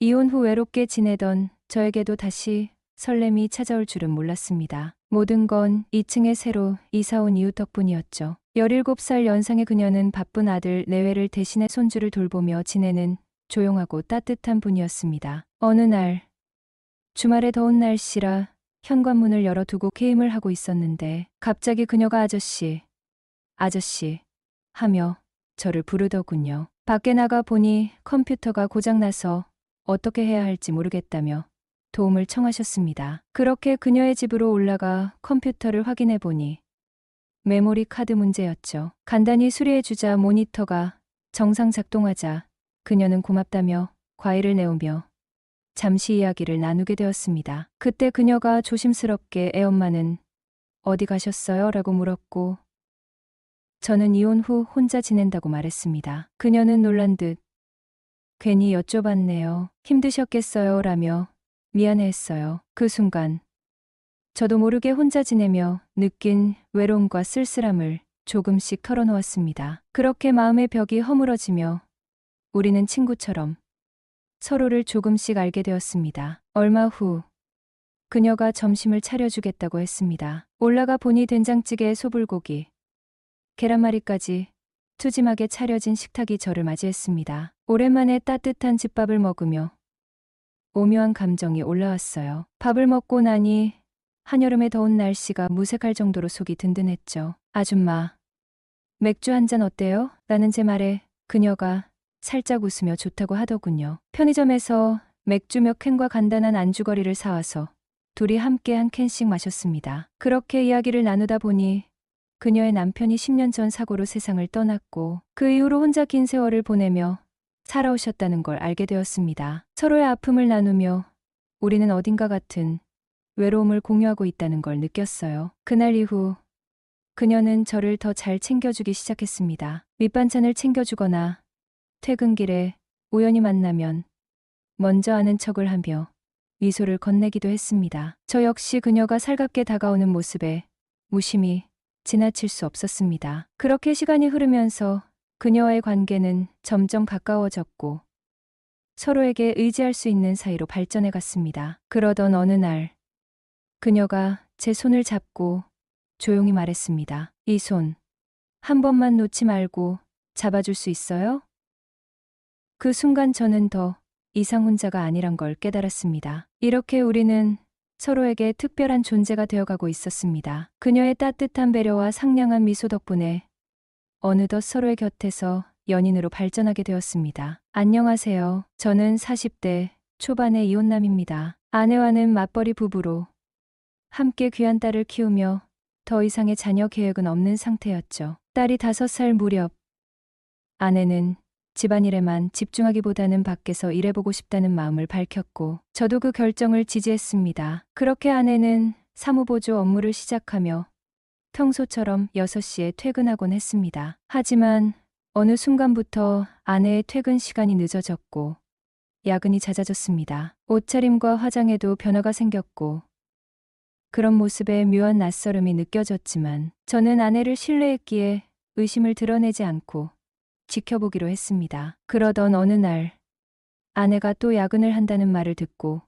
이혼 후 외롭게 지내던 저에게도 다시 설렘이 찾아올 줄은 몰랐습니다. 모든 건 2층에 새로 이사온 이웃 덕분이었죠. 17살 연상의 그녀는 바쁜 아들 내외를 대신해 손주를 돌보며 지내는 조용하고 따뜻한 분이었습니다. 어느 날 주말에 더운 날씨라 현관문을 열어두고 게임을 하고 있었는데 갑자기 그녀가 아저씨 하며 저를 부르더군요. 밖에 나가 보니 컴퓨터가 고장나서 어떻게 해야 할지 모르겠다며 도움을 청하셨습니다. 그렇게 그녀의 집으로 올라가 컴퓨터를 확인해 보니 메모리 카드 문제였죠. 간단히 수리해주자 모니터가 정상 작동하자 그녀는 고맙다며 과일을 내오며 잠시 이야기를 나누게 되었습니다. 그때 그녀가 조심스럽게 애 엄마는 어디 가셨어요? 라고 물었고 저는 이혼 후 혼자 지낸다고 말했습니다. 그녀는 놀란 듯 괜히 여쭤봤네요. 힘드셨겠어요? 라며 미안해했어요. 그 순간 저도 모르게 혼자 지내며 느낀 외로움과 쓸쓸함을 조금씩 털어놓았습니다. 그렇게 마음의 벽이 허물어지며 우리는 친구처럼 서로를 조금씩 알게 되었습니다. 얼마 후 그녀가 점심을 차려주겠다고 했습니다. 올라가 보니 된장찌개에 소불고기, 계란말이까지 푸짐하게 차려진 식탁이 저를 맞이했습니다. 오랜만에 따뜻한 집밥을 먹으며 오묘한 감정이 올라왔어요. 밥을 먹고 나니 한여름의 더운 날씨가 무색할 정도로 속이 든든했죠. 아줌마, 맥주 한 잔 어때요? 라는 제 말에 그녀가 살짝 웃으며 좋다고 하더군요. 편의점에서 맥주 몇 캔과 간단한 안주거리를 사와서 둘이 함께 한 캔씩 마셨습니다. 그렇게 이야기를 나누다 보니 그녀의 남편이 10년 전 사고로 세상을 떠났고 그 이후로 혼자 긴 세월을 보내며 살아오셨다는 걸 알게 되었습니다. 서로의 아픔을 나누며 우리는 어딘가 같은 외로움을 공유하고 있다는 걸 느꼈어요. 그날 이후 그녀는 저를 더 잘 챙겨주기 시작했습니다. 밑반찬을 챙겨주거나 퇴근길에 우연히 만나면 먼저 아는 척을 하며 미소를 건네기도 했습니다. 저 역시 그녀가 살갑게 다가오는 모습에 무심히 지나칠 수 없었습니다. 그렇게 시간이 흐르면서 그녀와의 관계는 점점 가까워졌고 서로에게 의지할 수 있는 사이로 발전해 갔습니다. 그러던 어느 날 그녀가 제 손을 잡고 조용히 말했습니다. 이 손 한 번만 놓지 말고 잡아줄 수 있어요? 그 순간 저는 더 이상 혼자가 아니란 걸 깨달았습니다. 이렇게 우리는 서로에게 특별한 존재가 되어가고 있었습니다. 그녀의 따뜻한 배려와 상냥한 미소 덕분에 어느덧 서로의 곁에서 연인으로 발전하게 되었습니다. 안녕하세요. 저는 40대 초반의 이혼남입니다. 아내와는 맞벌이 부부로 함께 귀한 딸을 키우며 더 이상의 자녀 계획은 없는 상태였죠. 딸이 5살 무렵 아내는 집안일에만 집중하기보다는 밖에서 일해보고 싶다는 마음을 밝혔고 저도 그 결정을 지지했습니다. 그렇게 아내는 사무보조 업무를 시작하며 평소처럼 6시에 퇴근하곤 했습니다. 하지만 어느 순간부터 아내의 퇴근 시간이 늦어졌고 야근이 잦아졌습니다. 옷차림과 화장에도 변화가 생겼고 그런 모습에 묘한 낯설음이 느껴졌지만 저는 아내를 신뢰했기에 의심을 드러내지 않고 지켜보기로 했습니다. 그러던 어느 날 아내가 또 야근을 한다는 말을 듣고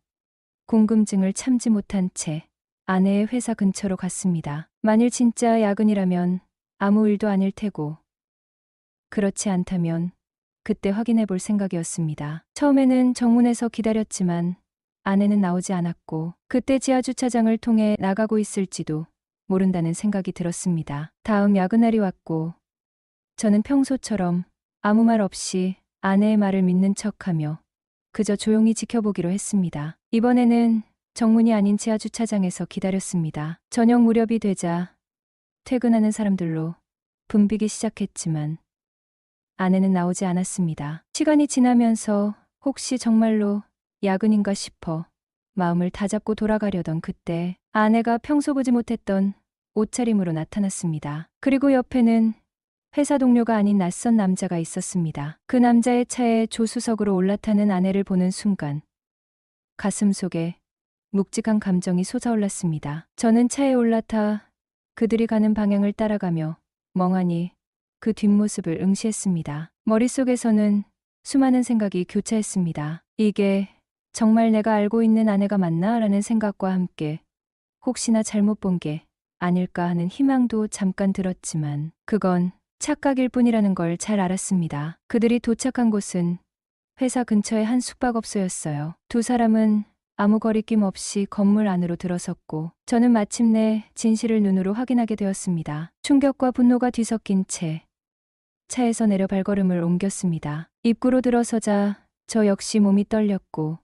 궁금증을 참지 못한 채 아내의 회사 근처로 갔습니다. 만일 진짜 야근이라면 아무 일도 아닐 테고 그렇지 않다면 그때 확인해 볼 생각이었습니다. 처음에는 정문에서 기다렸지만 아내는 나오지 않았고 그때 지하주차장을 통해 나가고 있을지도 모른다는 생각이 들었습니다. 다음 야근날이 왔고 저는 평소처럼 아무 말 없이 아내의 말을 믿는 척하며 그저 조용히 지켜보기로 했습니다. 이번에는 정문이 아닌 지하주차장에서 기다렸습니다. 저녁 무렵이 되자 퇴근하는 사람들로 붐비기 시작했지만 아내는 나오지 않았습니다. 시간이 지나면서 혹시 정말로 야근인가 싶어 마음을 다잡고 돌아가려던 그때 아내가 평소 보지 못했던 옷차림으로 나타났습니다. 그리고 옆에는 회사 동료가 아닌 낯선 남자가 있었습니다. 그 남자의 차에 조수석으로 올라타는 아내를 보는 순간 가슴 속에 묵직한 감정이 솟아올랐습니다. 저는 차에 올라타 그들이 가는 방향을 따라가며 멍하니 그 뒷모습을 응시했습니다. 머릿속에서는 수많은 생각이 교차했습니다. 이게 정말 내가 알고 있는 아내가 맞나? 라는 생각과 함께 혹시나 잘못 본 게 아닐까 하는 희망도 잠깐 들었지만 그건 착각일 뿐이라는 걸 잘 알았습니다. 그들이 도착한 곳은 회사 근처의 한 숙박업소였어요. 두 사람은 아무 거리낌 없이 건물 안으로 들어섰고 저는 마침내 진실을 눈으로 확인하게 되었습니다. 충격과 분노가 뒤섞인 채 차에서 내려 발걸음을 옮겼습니다. 입구로 들어서자 저 역시 몸이 떨렸고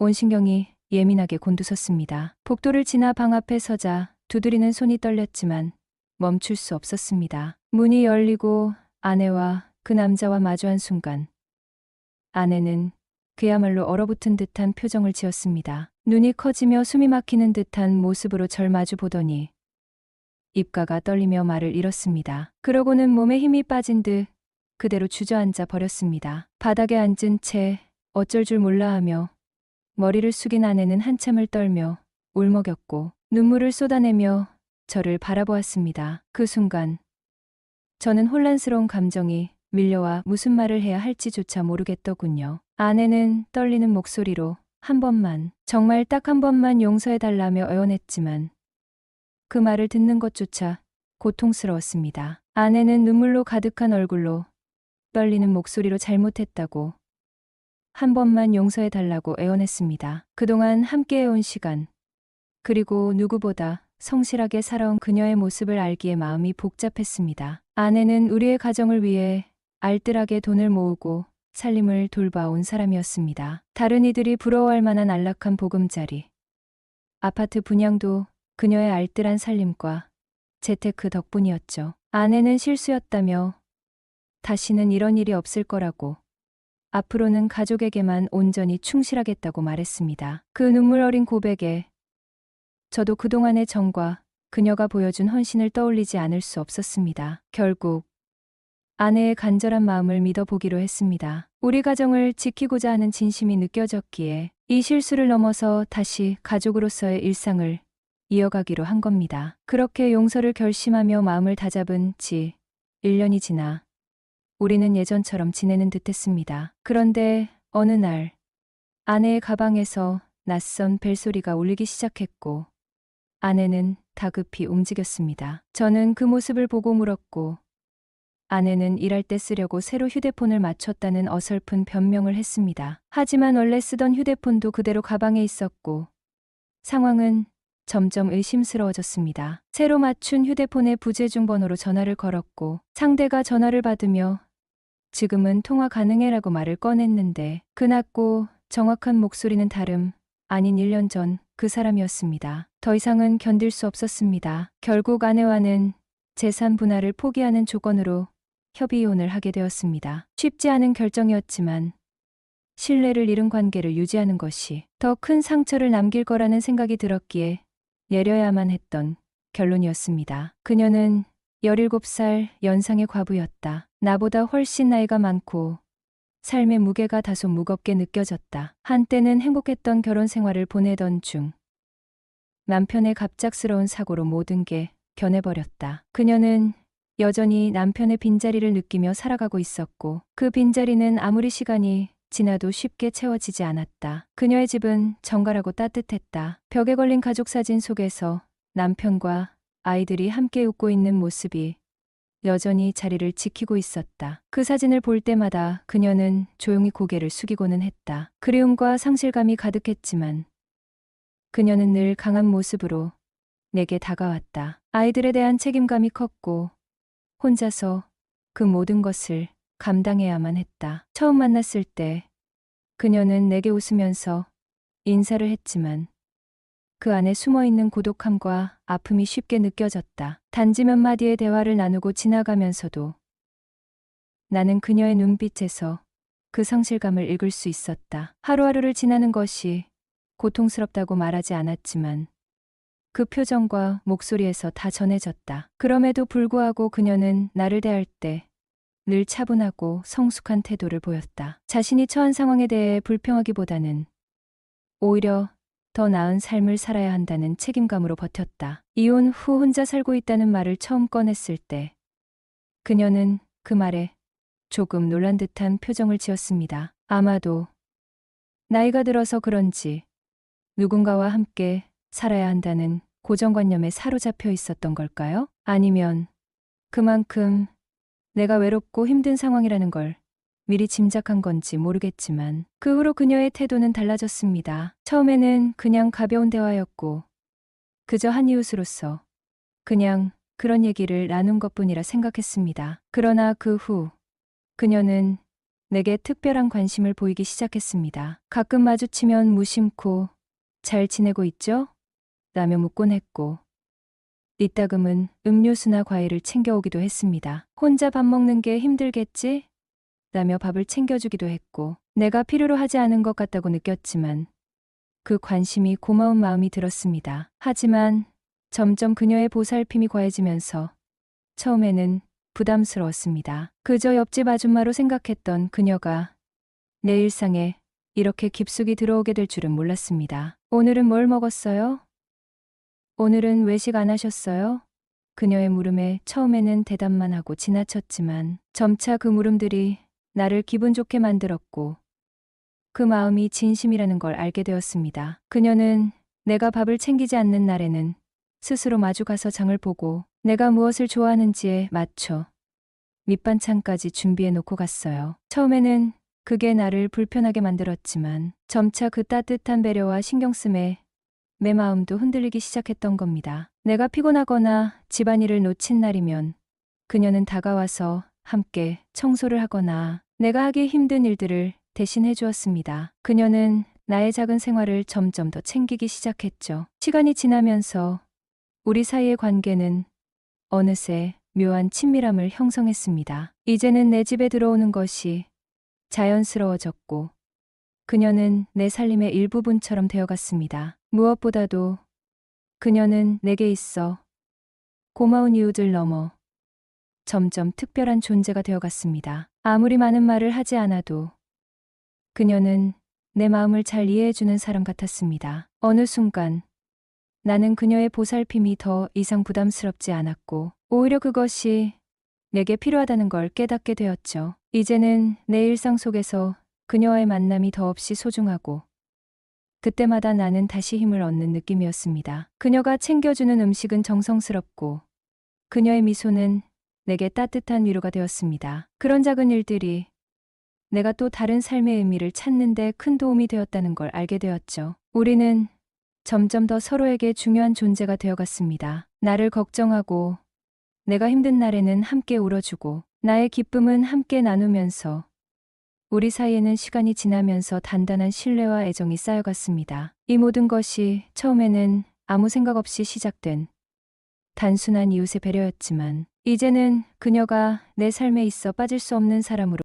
온 신경이 예민하게 곤두섰습니다. 복도를 지나 방 앞에 서자 두드리는 손이 떨렸지만 멈출 수 없었습니다. 문이 열리고 아내와 그 남자와 마주한 순간 아내는 그야말로 얼어붙은 듯한 표정을 지었습니다. 눈이 커지며 숨이 막히는 듯한 모습으로 절 마주 보더니 입가가 떨리며 말을 잃었습니다. 그러고는 몸에 힘이 빠진 듯 그대로 주저앉아 버렸습니다. 바닥에 앉은 채 어쩔 줄 몰라 하며 머리를 숙인 아내는 한참을 떨며 울먹였고 눈물을 쏟아내며 저를 바라보았습니다. 그 순간 저는 혼란스러운 감정이 밀려와 무슨 말을 해야 할지조차 모르겠더군요. 아내는 떨리는 목소리로 한 번만, 정말 딱 한 번만 용서해달라며 애원했지만 그 말을 듣는 것조차 고통스러웠습니다. 아내는 눈물로 가득한 얼굴로 떨리는 목소리로 잘못했다고 한 번만 용서해달라고 애원했습니다. 그동안 함께해온 시간, 그리고 누구보다 성실하게 살아온 그녀의 모습을 알기에 마음이 복잡했습니다. 아내는 우리의 가정을 위해 알뜰하게 돈을 모으고 살림을 돌봐온 사람이었습니다. 다른 이들이 부러워할 만한 안락한 보금자리, 아파트 분양도 그녀의 알뜰한 살림과 재테크 덕분이었죠. 아내는 실수였다며 다시는 이런 일이 없을 거라고 앞으로는 가족에게만 온전히 충실하겠다고 말했습니다. 그 눈물 어린 고백에 저도 그동안의 정과 그녀가 보여준 헌신을 떠올리지 않을 수 없었습니다. 결국 아내의 간절한 마음을 믿어보기로 했습니다. 우리 가정을 지키고자 하는 진심이 느껴졌기에 이 실수를 넘어서 다시 가족으로서의 일상을 이어가기로 한 겁니다. 그렇게 용서를 결심하며 마음을 다잡은 지 1년이 지나 우리는 예전처럼 지내는 듯했습니다. 그런데 어느 날 아내의 가방에서 낯선 벨소리가 울리기 시작했고 아내는 다급히 움직였습니다. 저는 그 모습을 보고 물었고 아내는 일할 때 쓰려고 새로 휴대폰을 맞췄다는 어설픈 변명을 했습니다. 하지만 원래 쓰던 휴대폰도 그대로 가방에 있었고 상황은 점점 의심스러워졌습니다. 새로 맞춘 휴대폰의 부재중 번호로 전화를 걸었고 상대가 전화를 받으며 지금은 통화 가능해라고 말을 꺼냈는데 그 낮고 정확한 목소리는 다름 아닌 1년 전 그 사람이었습니다. 더 이상은 견딜 수 없었습니다. 결국 아내와는 재산 분할을 포기하는 조건으로 협의 이혼을 하게 되었습니다. 쉽지 않은 결정이었지만 신뢰를 잃은 관계를 유지하는 것이 더 큰 상처를 남길 거라는 생각이 들었기에 내려야만 했던 결론이었습니다. 그녀는 17살 연상의 과부였다. 나보다 훨씬 나이가 많고 삶의 무게가 다소 무겁게 느껴졌다. 한때는 행복했던 결혼 생활을 보내던 중 남편의 갑작스러운 사고로 모든 게 변해버렸다. 그녀는 여전히 남편의 빈자리를 느끼며 살아가고 있었고 그 빈자리는 아무리 시간이 지나도 쉽게 채워지지 않았다. 그녀의 집은 정갈하고 따뜻했다. 벽에 걸린 가족 사진 속에서 남편과 아이들이 함께 웃고 있는 모습이 여전히 자리를 지키고 있었다. 그 사진을 볼 때마다 그녀는 조용히 고개를 숙이고는 했다. 그리움과 상실감이 가득했지만 그녀는 늘 강한 모습으로 내게 다가왔다. 아이들에 대한 책임감이 컸고 혼자서 그 모든 것을 감당해야만 했다. 처음 만났을 때 그녀는 내게 웃으면서 인사를 했지만 그 안에 숨어있는 고독함과 아픔이 쉽게 느껴졌다. 단지 몇 마디의 대화를 나누고 지나가면서도 나는 그녀의 눈빛에서 그 상실감을 읽을 수 있었다. 하루하루를 지나는 것이 고통스럽다고 말하지 않았지만 그 표정과 목소리에서 다 전해졌다. 그럼에도 불구하고 그녀는 나를 대할 때 늘 차분하고 성숙한 태도를 보였다. 자신이 처한 상황에 대해 불평하기보다는 오히려 더 나은 삶을 살아야 한다는 책임감으로 버텼다. 이혼 후 혼자 살고 있다는 말을 처음 꺼냈을 때 그녀는 그 말에 조금 놀란 듯한 표정을 지었습니다. 아마도 나이가 들어서 그런지 누군가와 함께 살아야 한다는 고정관념에 사로잡혀 있었던 걸까요? 아니면 그만큼 내가 외롭고 힘든 상황이라는 걸 미리 짐작한 건지 모르겠지만 그 후로 그녀의 태도는 달라졌습니다. 처음에는 그냥 가벼운 대화였고 그저 한 이웃으로서 그냥 그런 얘기를 나눈 것뿐이라 생각했습니다. 그러나 그 후 그녀는 내게 특별한 관심을 보이기 시작했습니다. 가끔 마주치면 무심코 잘 지내고 있죠? 라며 묻곤 했고 이따금은 음료수나 과일을 챙겨오기도 했습니다. 혼자 밥 먹는 게 힘들겠지? 라며 밥을 챙겨주기도 했고 내가 필요로 하지 않은 것 같다고 느꼈지만 그 관심이 고마운 마음이 들었습니다. 하지만 점점 그녀의 보살핌이 과해지면서 처음에는 부담스러웠습니다. 그저 옆집 아줌마로 생각했던 그녀가 내 일상에 이렇게 깊숙이 들어오게 될 줄은 몰랐습니다. 오늘은 뭘 먹었어요? 오늘은 외식 안 하셨어요? 그녀의 물음에 처음에는 대답만 하고 지나쳤지만 점차 그 물음들이 나를 기분 좋게 만들었고 그 마음이 진심이라는 걸 알게 되었습니다. 그녀는 내가 밥을 챙기지 않는 날에는 스스로 마주 가서 장을 보고 내가 무엇을 좋아하는지에 맞춰 밑반찬까지 준비해 놓고 갔어요. 처음에는 그게 나를 불편하게 만들었지만 점차 그 따뜻한 배려와 신경씀에 내 마음도 흔들리기 시작했던 겁니다. 내가 피곤하거나 집안일을 놓친 날이면 그녀는 다가와서 함께 청소를 하거나 내가 하기 힘든 일들을 대신 해주었습니다. 그녀는 나의 작은 생활을 점점 더 챙기기 시작했죠. 시간이 지나면서 우리 사이의 관계는 어느새 묘한 친밀함을 형성했습니다. 이제는 내 집에 들어오는 것이 자연스러워졌고 그녀는 내 살림의 일부분처럼 되어갔습니다. 무엇보다도 그녀는 내게 있어 고마운 이웃을 넘어 점점 특별한 존재가 되어갔습니다. 아무리 많은 말을 하지 않아도 그녀는 내 마음을 잘 이해해주는 사람 같았습니다. 어느 순간 나는 그녀의 보살핌이 더 이상 부담스럽지 않았고 오히려 그것이 내게 필요하다는 걸 깨닫게 되었죠. 이제는 내 일상 속에서 그녀와의 만남이 더없이 소중하고 그때마다 나는 다시 힘을 얻는 느낌이었습니다. 그녀가 챙겨주는 음식은 정성스럽고 그녀의 미소는 내게 따뜻한 위로가 되었습니다. 그런 작은 일들이 내가 또 다른 삶의 의미를 찾는 데 큰 도움이 되었다는 걸 알게 되었죠. 우리는 점점 더 서로에게 중요한 존재가 되어갔습니다. 나를 걱정하고 내가 힘든 날에는 함께 울어주고 나의 기쁨은 함께 나누면서 우리 사이에는 시간이 지나면서 단단한 신뢰와 애정이 쌓여갔습니다. 이 모든 것이 처음에는 아무 생각 없이 시작된 단순한 이웃의 배려였지만 이제는 그녀가 내 삶에 있어 빠질 수 없는 사람으로